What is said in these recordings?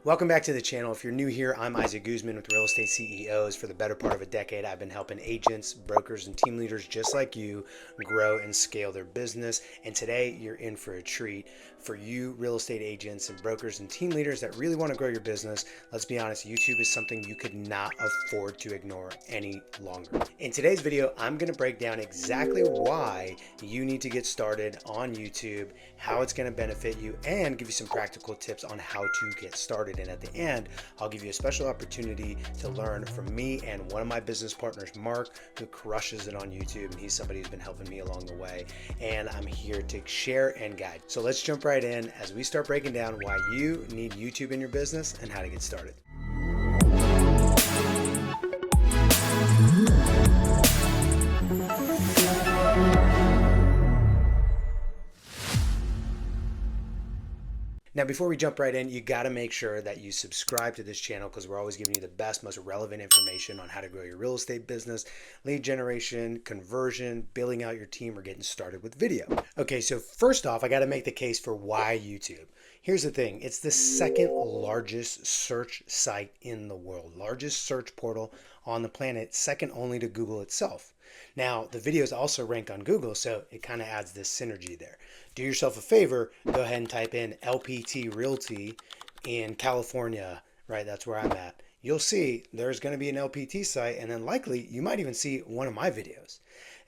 Welcome back to the channel. If you're new here, I'm Isaac Guzman with Real Estate CEOs. For the better part of a decade, I've been helping agents, brokers, and team leaders just like you grow and scale their business. And today, you're in for a treat. For you real estate agents and brokers and team leaders that really want to grow your business, let's be honest, YouTube is something you could not afford to ignore any longer. In today's video, I'm going to break down exactly why you need to get started on YouTube, how it's going to benefit you, and give you some practical tips on how to get started. And at the end, I'll give you a special opportunity to learn from me and one of my business partners, Mark, who crushes it on YouTube. And he's somebody who's been helping me along the way. And I'm here to share and guide. So let's jump right in as we start breaking down why you need YouTube in your business and how to get started. Now, before we jump right in, you got to make sure that you subscribe to this channel because we're always giving you the best, most relevant information on how to grow your real estate business, lead generation, conversion, building out your team, or getting started with video. Okay, so first off, I got to make the case for why YouTube. Here's the thing. It's the second largest search site in the world, largest search portal on the planet, second only to Google itself. Now, the videos also rank on Google, so it kind of adds this synergy there. Do yourself a favor, go ahead and type in LPT Realty in California, right? That's where I'm at. You'll see there's going to be an LPT site, and then likely you might even see one of my videos.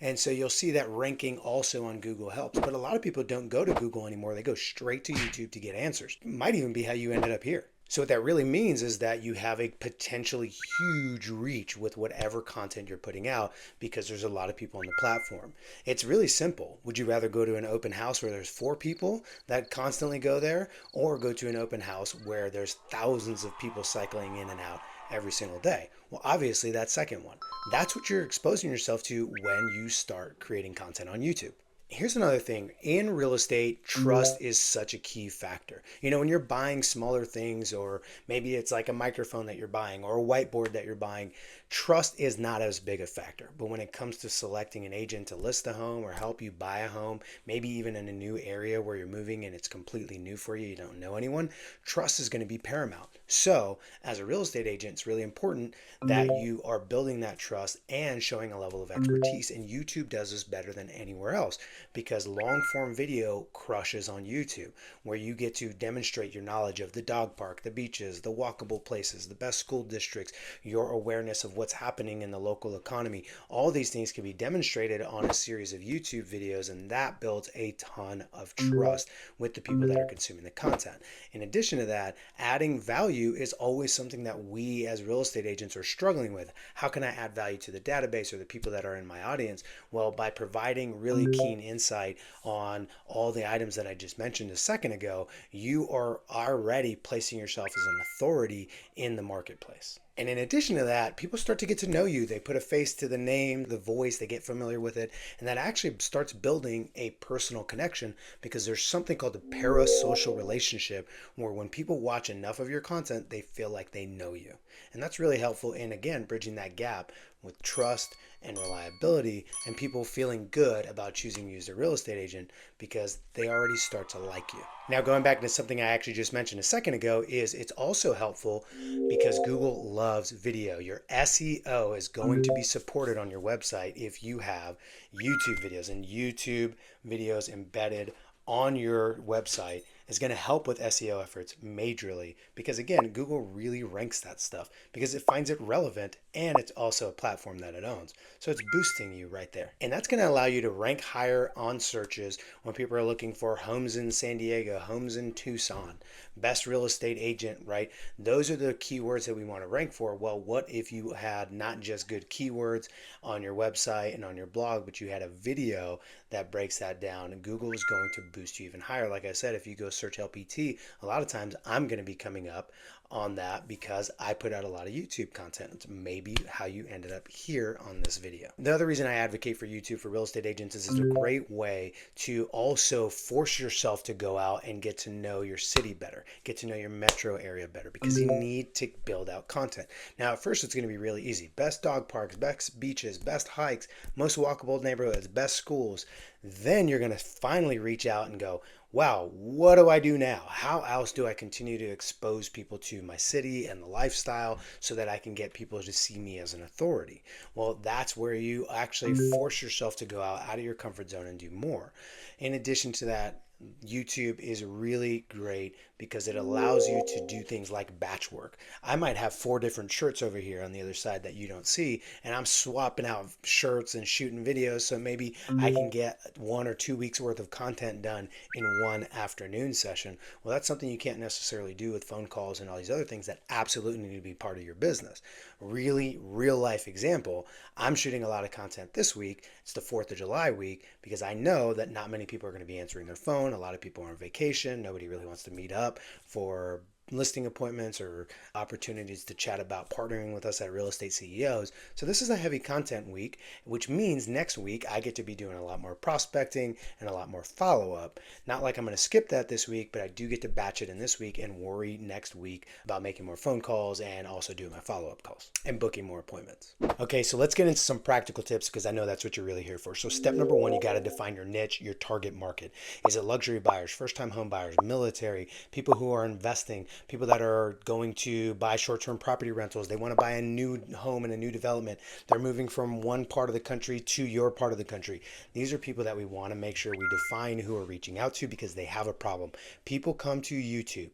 And so you'll see that ranking also on Google helps. But a lot of people don't go to Google anymore. They go straight to YouTube to get answers. It might even be how you ended up here. So what that really means is that you have a potentially huge reach with whatever content you're putting out because there's a lot of people on the platform. It's really simple. Would you rather go to an open house where there's 4 people that constantly go there, or go to an open house where there's thousands of people cycling in and out every single day? Well, obviously that second one. That's what you're exposing yourself to when you start creating content on YouTube. Here's another thing. In real estate, trust is such a key factor. You know, when you're buying smaller things, or maybe it's like a microphone that you're buying or a whiteboard that you're buying, trust is not as big a factor. But when it comes to selecting an agent to list a home or help you buy a home, maybe even in a new area where you're moving and it's completely new for you, you don't know anyone, trust is going to be paramount. So as a real estate agent, it's really important that you are building that trust and showing a level of expertise. And YouTube does this better than anywhere else, because long form video crushes on YouTube, where you get to demonstrate your knowledge of the dog park, the beaches, the walkable places, the best school districts, your awareness of what's happening in the local economy. All these things can be demonstrated on a series of YouTube videos, and that builds a ton of trust with the people that are consuming the content. In addition to that, adding value is always something that we as real estate agents are struggling with. How can I add value to the database or the people that are in my audience? Well, by providing really keen insight on all the items that I just mentioned a second ago, you are already placing yourself as an authority in the marketplace. And in addition to that, people start to get to know you. They put a face to the name, the voice, they get familiar with it. And that actually starts building a personal connection, because there's something called the parasocial relationship, where when people watch enough of your content, they feel like they know you. And that's really helpful in, again, bridging that gap with trust and reliability, and people feeling good about choosing you as a real estate agent because they already start to like you. Now, going back to something I actually just mentioned a second ago, is it's also helpful because Google loves video. Your SEO is going to be supported on your website if you have YouTube videos, and YouTube videos embedded on your website is going to help with SEO efforts majorly, because again, Google really ranks that stuff because it finds it relevant, and it's also a platform that it owns. So it's boosting you right there. And that's going to allow you to rank higher on searches when people are looking for homes in San Diego, homes in Tucson, best real estate agent, right? Those are the keywords that we want to rank for. Well, what if you had not just good keywords on your website and on your blog, but you had a video that breaks that down? And Google is going to boost you even higher. Like I said, if you go search LPT, a lot of times I'm going to be coming up on that because I put out a lot of YouTube content. It's maybe how you ended up here on this video. The other reason I advocate for YouTube for real estate agents is it's a great way to also force yourself to go out and get to know your city better, get to know your metro area better, because you need to build out content. Now, at first, it's going to be really easy. Best dog parks, best beaches, best hikes, most walkable neighborhoods, best schools. Then you're going to finally reach out and go, wow, what do I do now? How else do I continue to expose people to my city and the lifestyle so that I can get people to see me as an authority? Well, that's where you actually force yourself to go out of your comfort zone and do more. In addition to that, YouTube is really great because it allows you to do things like batch work. I might have 4 different shirts over here on the other side that you don't see, and I'm swapping out shirts and shooting videos so maybe I can get 1 or 2 weeks worth of content done in one afternoon session. Well, that's something you can't necessarily do with phone calls and all these other things that absolutely need to be part of your business. Really real life example, I'm shooting a lot of content this week. It's the 4th of July week because I know that not many people are going to be answering their phone. A lot of people are on vacation. Nobody really wants to meet up for listing appointments or opportunities to chat about partnering with us at Real Estate CEOs. So this is a heavy content week, which means next week I get to be doing a lot more prospecting and a lot more follow-up. Not like I'm going to skip that this week, but I do get to batch it in this week and worry next week about making more phone calls and also doing my follow-up calls and booking more appointments. Okay, so let's get into some practical tips because I know that's what you're really here for. So step number 1, you got to define your niche, your target market. Is it luxury buyers, first-time home buyers, military, people who are investing, people that are going to buy short-term property rentals? They want to buy a new home in a new development. They're moving from one part of the country to your part of the country. These are people that we want to make sure we define who are reaching out to because they have a problem. People come to YouTube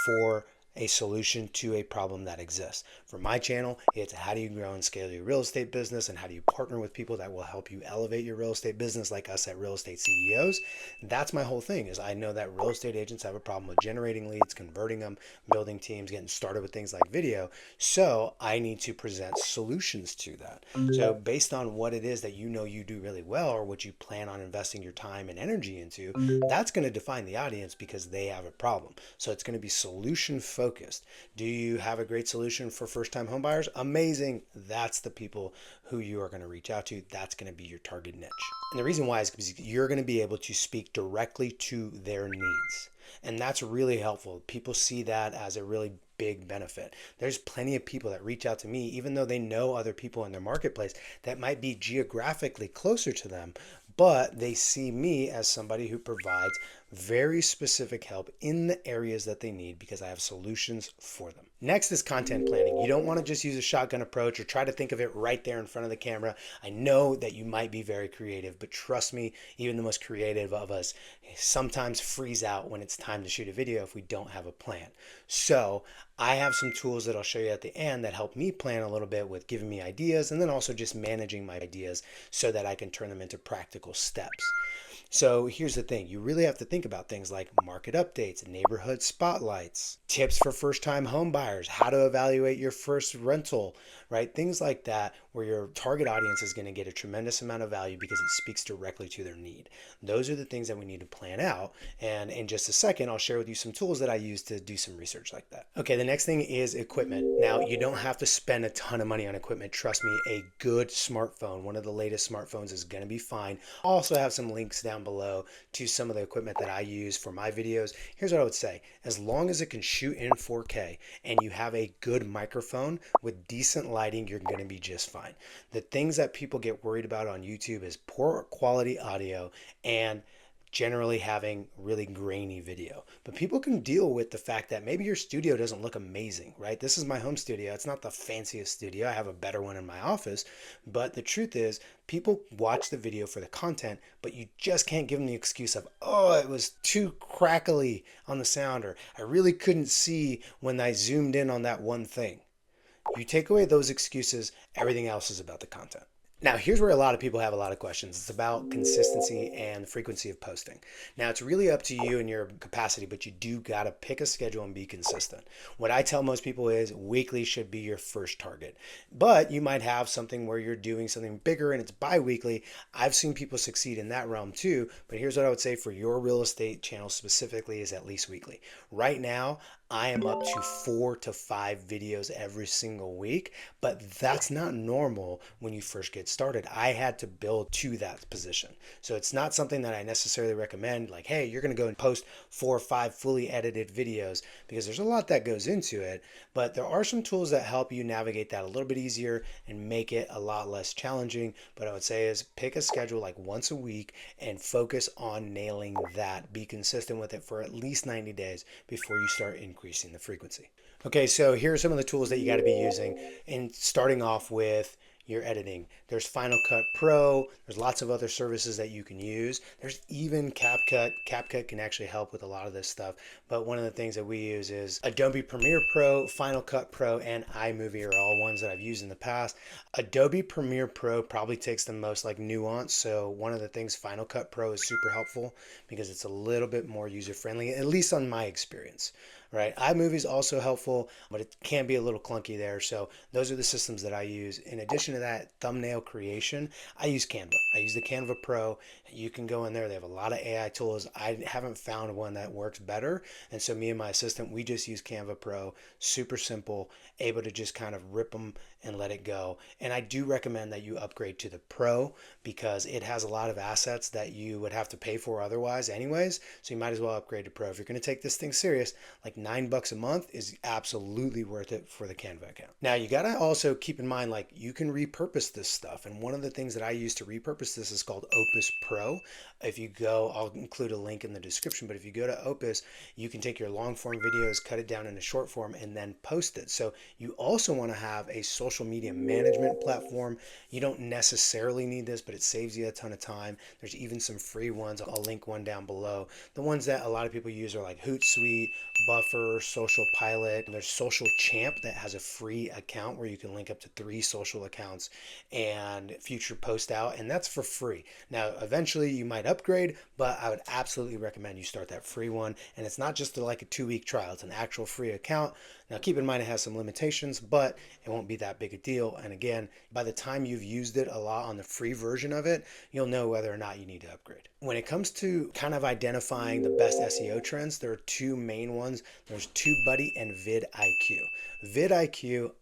for a solution to a problem that exists. For my channel, it's how do you grow and scale your real estate business and how do you partner with people that will help you elevate your real estate business like us at Real Estate CEOs. That's my whole thing is I know that real estate agents have a problem with generating leads, converting them, building teams, getting started with things like video. So I need to present solutions to that. So based on what it is that you know you do really well or what you plan on investing your time and energy into, that's going to define the audience because they have a problem. So it's going to be solution focused. Do you have a great solution for first-time homebuyers? Amazing. That's the people who you are going to reach out to. That's going to be your target niche. And the reason why is because you're going to be able to speak directly to their needs. And that's really helpful. People see that as a really big benefit. There's plenty of people that reach out to me, even though they know other people in their marketplace that might be geographically closer to them, but they see me as somebody who provides very specific help in the areas that they need because I have solutions for them. Next is content planning. You don't want to just use a shotgun approach or try to think of it right there in front of the camera. I know that you might be very creative, but trust me, even the most creative of us sometimes freeze out when it's time to shoot a video if we don't have a plan. So I have some tools that I'll show you at the end that help me plan a little bit with giving me ideas and then also just managing my ideas so that I can turn them into practical steps. So here's the thing. You really have to think about things like market updates, neighborhood spotlights, tips for first-time home buyers, how to evaluate your first rental, right? Things like that where your target audience is going to get a tremendous amount of value because it speaks directly to their need. Those are the things that we need to plan out. And in just a second, I'll share with you some tools that I use to do some research like that. Okay, the next thing is equipment. Now, you don't have to spend a ton of money on equipment. Trust me, a good smartphone, one of the latest smartphones is going to be fine. I'll also have some links down below to some of the equipment that I use for my videos. Here's what I would say. As long as it can shoot in 4K and you have a good microphone with decent lighting, you're going to be just fine. The things that people get worried about on YouTube is poor quality audio and generally having really grainy video. But people can deal with the fact that maybe your studio doesn't look amazing, right? This is my home studio. It's not the fanciest studio. I have a better one in my office. But the truth is, people watch the video for the content, but you just can't give them the excuse of, oh, it was too crackly on the sound, or I really couldn't see when I zoomed in on that one thing. You take away those excuses, everything else is about the content. Now, here's where a lot of people have a lot of questions. It's about consistency and frequency of posting. Now, it's really up to you and your capacity, but you do got to pick a schedule and be consistent. What I tell most people is weekly should be your first target, but you might have something where you're doing something bigger and it's bi-weekly. I've seen people succeed in that realm too, but here's what I would say for your real estate channel specifically is at least weekly. Right now, I am up to 4 to 5 videos every single week, but that's not normal when you first get started. I had to build to that position. So it's not something that I necessarily recommend, like, hey, you're going to go and post 4 or 5 fully edited videos, because there's a lot that goes into it. But there are some tools that help you navigate that a little bit easier and make it a lot less challenging. But I would say is pick a schedule like once a week and focus on nailing that. Be consistent with it for at least 90 days before you start increasing the frequency. Okay, so here are some of the tools that you got to be using. And starting off with your editing, there's Final Cut Pro. There's lots of other services that you can use. There's even CapCut. CapCut can actually help with a lot of this stuff. But one of the things that we use is Adobe Premiere Pro, Final Cut Pro, and iMovie are all ones that I've used in the past. Adobe Premiere Pro probably takes the most like nuance. So one of the things, Final Cut Pro is super helpful because it's a little bit more user friendly, at least on my experience. Right, iMovie is also helpful, but it can be a little clunky there. So those are the systems that I use. In addition to that, thumbnail creation, I use Canva. I use the Canva Pro. You can go in there. They have a lot of AI tools. I haven't found one that works better. And so me and my assistant, we just use Canva Pro. Super simple, able to just kind of rip them and let it go. And I do recommend that you upgrade to the Pro because it has a lot of assets that you would have to pay for otherwise anyways. So you might as well upgrade to Pro. If you're going to take this thing serious, like $9 a month is absolutely worth it for the Canva account. Now you got to also keep in mind, like, you can repurpose this stuff. And one of the things that I use to repurpose this is called Opus Pro. If you go, I'll include a link in the description, but if you go to Opus, you can take your long form videos, cut it down into short form, and then post it. So you also want to have a social media management platform. You don't necessarily need this, but it saves you a ton of time. There's even some free ones. I'll link one down below. The ones that a lot of people use are like Hootsuite, Buffer, Social Pilot. There's Social Champ that has a free account where you can link up to 3 social accounts and future post out, and that's for free. Now, eventually you might upgrade, but I would absolutely recommend you start that free one. And it's not just like a 2-week trial, it's an actual free account. Now, keep in mind it has some limitations, but it won't be that big a deal. And again, by the time you've used it a lot on the free version of it, you'll know whether or not you need to upgrade. When it comes to kind of identifying the best SEO trends, there are 2 main ones. There's TubeBuddy and vidIQ. vidIQ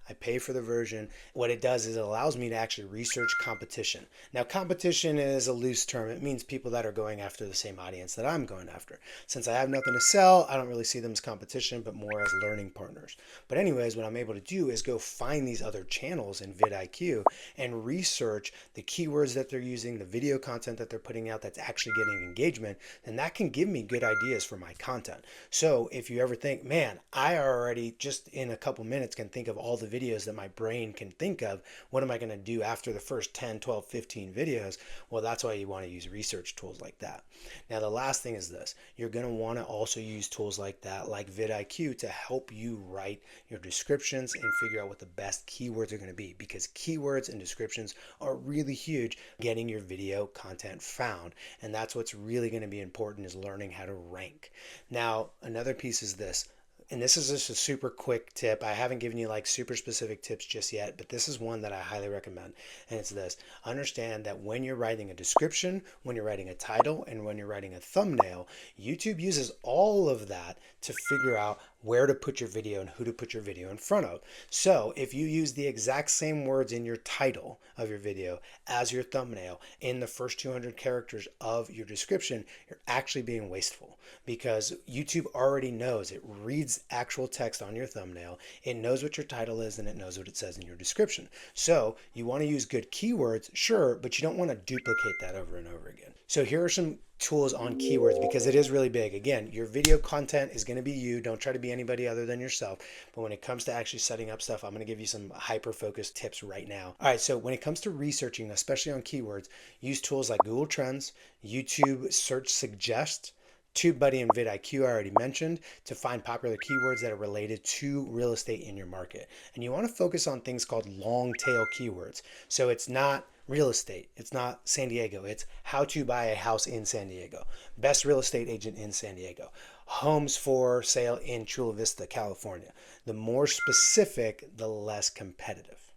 I pay for the version. What it does is it allows me to actually research competition. Now, competition is a loose term. It means people that are going after the same audience that I'm going after. Since I have nothing to sell, I don't really see them as competition, but more as learning partners. But anyways, what I'm able to do is go find these other channels in vidIQ and research the keywords that they're using, the video content that they're putting out that's actually getting engagement, and that can give me good ideas for my content. So if you ever think, man, I already just in a couple minutes can think of all the videos that my brain can think of, what am I going to do after the first 10, 12, 15 videos? Well, that's why you want to use research tools like that. Now, the last thing is this. You're going to want to also use tools like that, like vidIQ, to help you write your descriptions and figure out what the best keywords are going to be, because keywords and descriptions are really huge getting your video content found. And that's what's really going to be important, is learning how to rank. Now, another piece is this. And this is just a super quick tip. I haven't given you like super specific tips just yet, but this is one that I highly recommend. And it's this. Understand that when you're writing a description, when you're writing a title, and when you're writing a thumbnail, YouTube uses all of that to figure out where to put your video and who to put your video in front of. So if you use the exact same words in your title of your video as your thumbnail in the first 200 characters of your description, you're actually being wasteful, because YouTube already knows. It reads actual text on your thumbnail, it knows what your title is, and it knows what it says in your description. So you want to use good keywords, sure, but you don't want to duplicate that over and over again. So here are some tools on keywords, because it is really big. Again, your video content is going to be you. Don't try to be anybody other than yourself. But when it comes to actually setting up stuff, I'm going to give you some hyper-focused tips right now. All right, so when it comes to researching, especially on keywords, use tools like Google Trends, YouTube Search Suggest, TubeBuddy and vidIQ I already mentioned, to find popular keywords that are related to real estate in your market. And you want to focus on things called long tail keywords. So it's not real estate, it's not San Diego, it's how to buy a house in San Diego, best real estate agent in San Diego, homes for sale in Chula Vista, California. The more specific, the less competitive.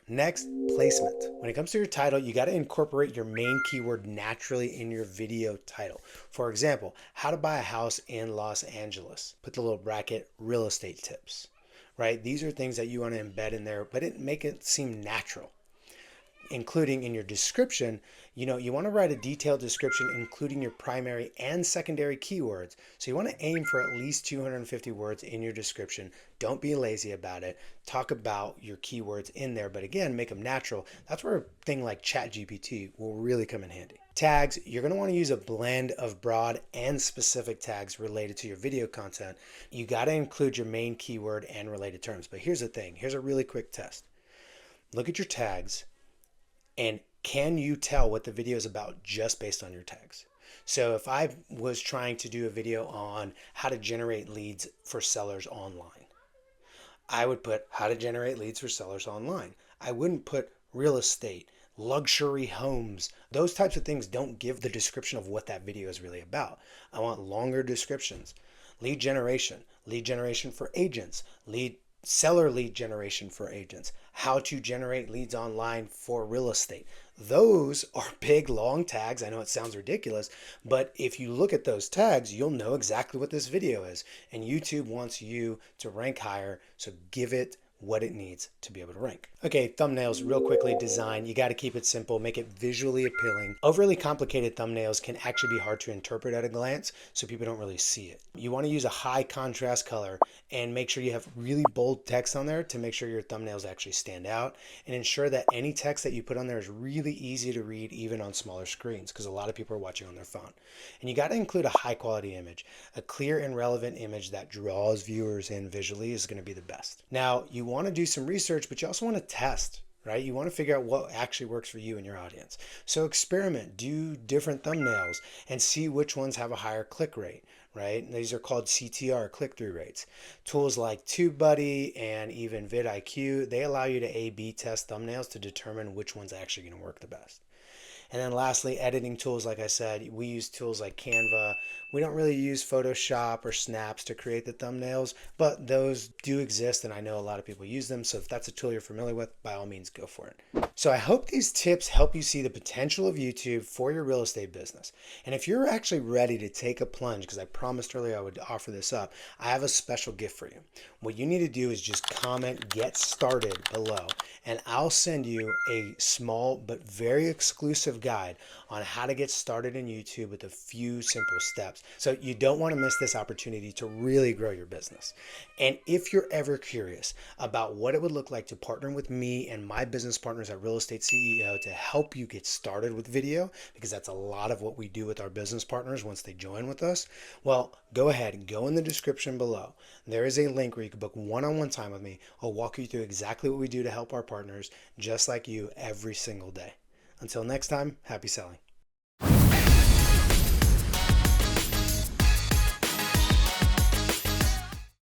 Next, placement. When it comes to your title, you got to incorporate your main keyword naturally in your video title. For example, how to buy a house in Los Angeles. Put the little bracket, real estate tips, right? These are things that you want to embed in there, but make it seem natural. Including in your description, you want to write a detailed description including your primary and secondary keywords. So you want to aim for at least 250 words in your description. Don't be lazy about it. Talk about your keywords in there, but again, make them natural. That's where a thing like ChatGPT will really come in handy. Tags, you're going to want to use a blend of broad and specific tags related to your video content. You got to include your main keyword and related terms. But here's the thing. Here's a really quick test. Look at your tags. And can you tell what the video is about just based on your tags? So if I was trying to do a video on how to generate leads for sellers online, I would put how to generate leads for sellers online. I wouldn't put real estate, luxury homes. Those types of things don't give the description of what that video is really about. I want longer descriptions. Lead generation for agents, seller lead generation for agents, how to generate leads online for real estate. Those are big, long tags. I know it sounds ridiculous, but if you look at those tags, you'll know exactly what this video is. And YouTube wants you to rank higher, so give it what it needs to be able to rank. Okay, thumbnails, real quickly. Design, you got to keep it simple, make it visually appealing. Overly complicated thumbnails can actually be hard to interpret at a glance, so people don't really see it. You want to use a high contrast color and make sure you have really bold text on there to make sure your thumbnails actually stand out, and ensure that any text that you put on there is really easy to read even on smaller screens, because a lot of people are watching on their phone. And you got to include a high quality image. A clear and relevant image that draws viewers in visually is going to be the best. Now, you want to do some research, but you also want to test, right? You want to figure out what actually works for you and your audience. So experiment, do different thumbnails and see which ones have a higher click rate, right? These are called CTR, click-through rates. Tools like TubeBuddy and even vidIQ, they allow you to A/B test thumbnails to determine which one's actually going to work the best. And then lastly, editing tools. Like I said, we use tools like Canva. We don't really use Photoshop or Snaps to create the thumbnails, but those do exist and I know a lot of people use them. So if that's a tool you're familiar with, by all means, go for it. So I hope these tips help you see the potential of YouTube for your real estate business. And if you're actually ready to take a plunge, because I promised earlier I would offer this up, I have a special gift for you. What you need to do is just comment "Get Started" below, and I'll send you a small but very exclusive guide on how to get started in YouTube with a few simple steps. So you don't want to miss this opportunity to really grow your business. And if you're ever curious about what it would look like to partner with me and my business partners at Real Estate CEO to help you get started with video, because that's a lot of what we do with our business partners once they join with us, well, go ahead and go in the description below. There is a link where you can book one-on-one time with me. I'll walk you through exactly what we do to help our partners just like you every single day. Until next time, happy selling.